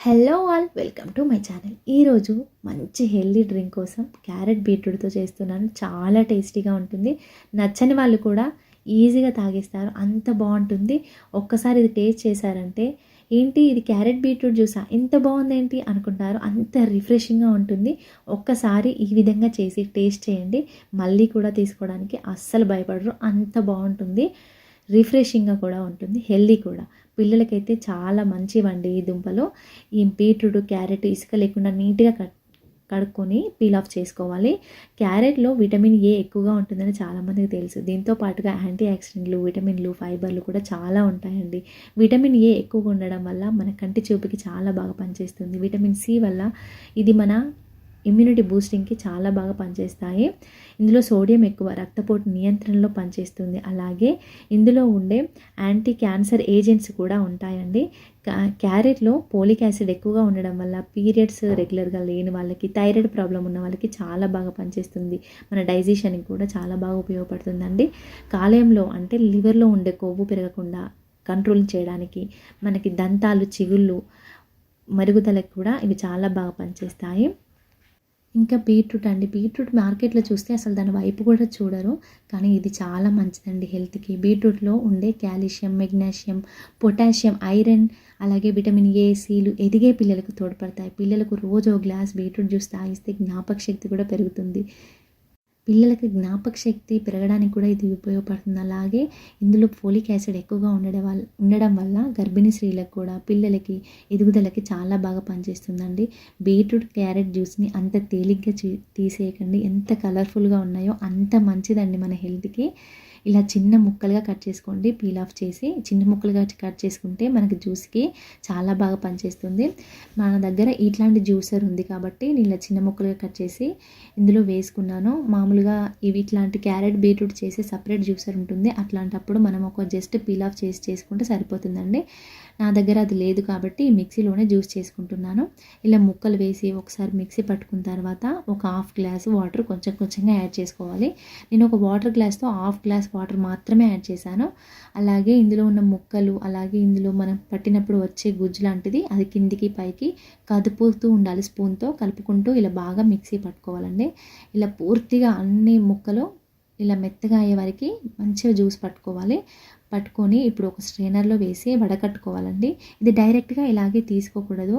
Hello all, welcome to my channel. ఈరోజు మంచి healthy drink కోసం క్యారెట్ బీట్రూట్తో చేస్తున్నాను. చాలా టేస్టీగా ఉంటుంది. నచ్చని వాళ్ళు కూడా ఈజీగా తాగేస్తారు, అంత బాగుంటుంది. ఒక్కసారి ఇది టేస్ట్ చేశారంటే ఏంటి ఇది క్యారెట్ బీట్రూట్ జ్యూసా, ఎంత బాగుందేంటి అనుకుంటారు. అంత రిఫ్రెషింగ్గా ఉంటుంది. ఒక్కసారి ఈ విధంగా చేసి టేస్ట్ చేయండి, మళ్ళీ కూడా తీసుకోవడానికి అస్సలు భయపడరు. అంత బాగుంటుంది, రిఫ్రెషింగ్గా కూడా ఉంటుంది, హెల్దీ కూడా. పిల్లలకైతే చాలా మంచివండి ఈ దుంపలు. ఈ బీట్రూట్, క్యారెట్ ఇసుక లేకుండా నీట్గా కడుక్కొని పీల్ ఆఫ్ చేసుకోవాలి. క్యారెట్లో విటమిన్ ఏ ఎక్కువగా ఉంటుందని చాలామందికి తెలుసు. దీంతో పాటుగా యాంటీ ఆక్సిడెంట్లు, విటమిన్లు, ఫైబర్లు కూడా చాలా ఉంటాయండి. విటమిన్ ఏ ఎక్కువగా ఉండడం వల్ల మన కంటి చూపుకి చాలా బాగా పనిచేస్తుంది. విటమిన్ సి వల్ల ఇది మన ఇమ్యూనిటీ బూస్టింగ్కి చాలా బాగా పనిచేస్తాయి. ఇందులో సోడియం ఎక్కువ, రక్తపోటు నియంత్రణలో పనిచేస్తుంది. అలాగే ఇందులో ఉండే యాంటీ క్యాన్సర్ ఏజెంట్స్ కూడా ఉంటాయండి. క్యారెట్లో పోలిక్ యాసిడ్ ఎక్కువగా ఉండడం వల్ల పీరియడ్స్ రెగ్యులర్గా లేని వాళ్ళకి, థైరాయిడ్ ప్రాబ్లం ఉన్న వాళ్ళకి చాలా బాగా పనిచేస్తుంది. మన డైజెషన్కి కూడా చాలా బాగా ఉపయోగపడుతుందండి. కాలేయంలో అంటే లివర్లో ఉండే కొవ్వు పెరగకుండా కంట్రోల్ చేయడానికి, మనకి దంతాలు, చిగుళ్ళు మరుగుదలకు కూడా ఇవి చాలా బాగా పనిచేస్తాయి. ఇంకా బీట్రూట్ అండి, బీట్రూట్ మార్కెట్లో చూస్తే అసలు దాని వైపు కూడా చూడరు, కానీ ఇది చాలా మంచిదండి హెల్త్కి. బీట్రూట్లో ఉండే కాల్షియం, మెగ్నీషియం, పొటాషియం, ఐరన్, అలాగే విటమిన్ ఏ, సిలు ఎదిగే పిల్లలకు తోడ్పడతాయి. పిల్లలకు రోజు ఒక గ్లాస్ బీట్రూట్ జ్యూస్ తాగిస్తే జ్ఞాపక శక్తి కూడా పెరుగుతుంది. పిల్లలకి జ్ఞాపక శక్తి పెరగడానికి కూడా ఇది ఉపయోగపడుతుంది. అలాగే ఇందులో ఫోలిక్ యాసిడ్ ఎక్కువగా ఉండడం వల్ల గర్భిణీ స్త్రీలకు కూడా, పిల్లలకి ఎదుగుదలకి చాలా బాగా పనిచేస్తుందండి. బీట్రూట్, క్యారెట్ జ్యూస్ని అంత తేలిగ్గా తీసేయకండి. ఎంత కలర్ఫుల్గా ఉన్నాయో అంత మంచిదండి మన హెల్త్కి. ఇలా చిన్న ముక్కలుగా కట్ చేసుకోండి, పీల్ ఆఫ్ చేసి చిన్న ముక్కలుగా కట్ చేసుకుంటే మనకి జ్యూస్కి చాలా బాగా పనిచేస్తుంది. మన దగ్గర ఇట్లాంటి జ్యూసర్ ఉంది కాబట్టి నేను ఇలా చిన్న ముక్కలుగా కట్ చేసి ఇందులో వేసుకున్నాను. మామూలుగా ఇట్లాంటి క్యారెట్ బీట్రూట్ చేసి సపరేట్ జ్యూసర్ ఉంటుంది. అట్లాంటప్పుడు మనం ఒక జస్ట్ పీల్ ఆఫ్ చేసుకుంటే సరిపోతుందండి. నా దగ్గర అది లేదు కాబట్టి మిక్సీలోనే జ్యూస్ చేసుకుంటున్నాను. ఇలా ముక్కలు వేసి ఒకసారి మిక్సీ పట్టుకున్న తర్వాత ఒక హాఫ్ గ్లాస్ వాటర్ కొంచెం కొంచెంగా యాడ్ చేసుకోవాలి. నేను ఒక వాటర్ గ్లాస్తో హాఫ్ గ్లాస్ వాటర్ మాత్రమే యాడ్ చేశాను. అలాగే ఇందులో ఉన్న ముక్కలు, అలాగే ఇందులో మనం పట్టినప్పుడు వచ్చే గుజ్జు లాంటిది అది కిందికి పైకి కదుపుతూ ఉండాలి. స్పూన్తో కలుపుకుంటూ ఇలా బాగా మిక్సీ పట్టుకోవాలండి. ఇలా పూర్తిగా అన్ని ముక్కలు ఇలా మెత్తగా అయ్యే వరకు మంచిగా జ్యూస్ పట్టుకొని ఇప్పుడు ఒక స్ట్రెయినర్లో వేసి వడకట్టుకోవాలండి. ఇది డైరెక్ట్గా ఇలాగే తీసుకోకూడదు,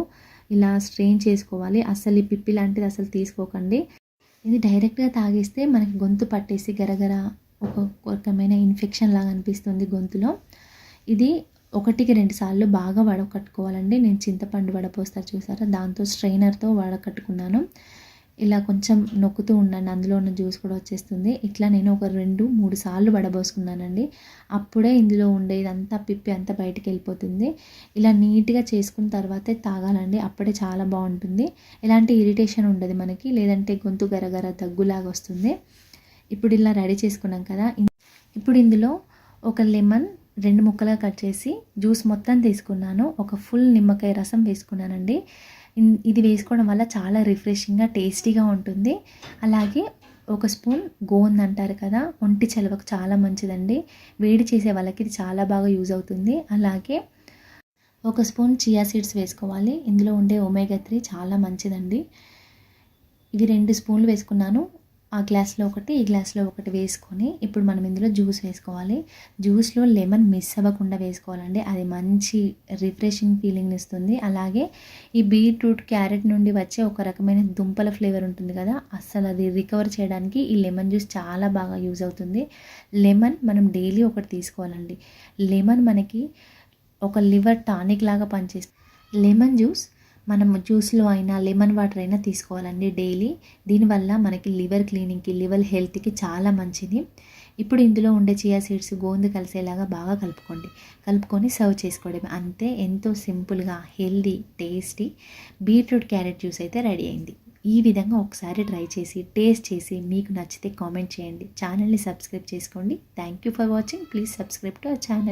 ఇలా స్ట్రెయిన్ చేసుకోవాలి. అసలు ఈ పిప్పి లాంటిది అసలు తీసుకోకండి. ఇది డైరెక్ట్గా తాగేస్తే మనకి గొంతు పట్టేసి గరగర ఒక రకమైన ఇన్ఫెక్షన్ లాగా అనిపిస్తుంది గొంతులో. ఇది 1-2 సార్లు బాగా వడకట్టుకోవాలండి. నేను చింతపండు వడపోస్తా చూసారా, దాంతో స్ట్రెయినర్తో వడకట్టుకున్నాను. ఇలా కొంచెం నొక్కుతూ ఉండండి, అందులో ఉన్న జ్యూస్ కూడా వచ్చేస్తుంది. ఇట్లా నేను ఒక 2-3 సార్లు వడబోసుకున్నానండి. అప్పుడే ఇందులో ఉండేదంతా పిప్పి అంతా బయటికి వెళ్ళిపోతుంది. ఇలా నీట్గా చేసుకున్న తర్వాతే తాగాలండి, అప్పుడే చాలా బాగుంటుంది. ఎలాంటి ఇరిటేషన్ ఉండదు మనకి, లేదంటే గొంతు గరగర దగ్గులాగా వస్తుంది. ఇప్పుడు ఇలా రెడీ చేసుకున్నాం కదా, ఇప్పుడు ఇందులో ఒక లెమన్ 2 ముక్కలుగా కట్ చేసి జ్యూస్ మొత్తం తీసుకున్నాను. ఒక ఫుల్ నిమ్మకాయ రసం వేసుకున్నానండి. ఇది వేసుకోవడం వల్ల చాలా రిఫ్రెషింగ్గా, టేస్టీగా ఉంటుంది. అలాగే ఒక స్పూన్ గోంద్ అంటారు కదా, ఒంటి చలవకు చాలా మంచిదండి. వేడి చేసే వాళ్ళకి ఇది చాలా బాగా యూజ్ అవుతుంది. అలాగే ఒక స్పూన్ చియా సీడ్స్ వేసుకోవాలి. ఇందులో ఉండే ఒమేగా 3 చాలా మంచిదండి. ఇవి 2 స్పూన్లు వేసుకున్నాను. ఆ గ్లాస్లో ఒకటి, ఈ గ్లాస్లో ఒకటి వేసుకొని ఇప్పుడు మనం ఇందులో జ్యూస్ వేసుకోవాలి. జ్యూస్లో లెమన్ మిస్ అవ్వకుండా వేసుకోవాలండి, అది మంచి రిఫ్రెషింగ్ ఫీలింగ్ ఇస్తుంది. అలాగే ఈ బీట్రూట్, క్యారెట్ నుండి వచ్చే ఒక రకమైన దుంపల ఫ్లేవర్ ఉంటుంది కదా, అస్సలు అది రికవర్ చేయడానికి ఈ లెమన్ జ్యూస్ చాలా బాగా యూజ్ అవుతుంది. లెమన్ మనం డైలీ ఒకటి తీసుకోవాలండి. లెమన్ మనకి ఒక లివర్ టానిక్ లాగా పనిచేస్తుంది. లెమన్ జ్యూస్ మనం జ్యూస్లో అయినా లెమన్ వాటర్ అయినా తీసుకోవాలండి డైలీ. దీనివల్ల మనకి లివర్ క్లీనింగ్కి, లివర్ హెల్త్కి చాలా మంచిది. ఇప్పుడు ఇందులో ఉండే చియా సీడ్స్, గోందు కలిసేలాగా బాగా కలుపుకొని సర్వ్ చేసుకోవడమే. అంతే, ఎంతో సింపుల్గా healthy, tasty beetroot carrot juice అయితే రెడీ అయింది. ఈ విధంగా ఒకసారి ట్రై చేసి టేస్ట్ చేసి మీకు నచ్చితే కామెంట్ చేయండి. ఛానల్ని సబ్స్క్రైబ్ చేసుకోండి. Thank you for watching. Please subscribe to our channel.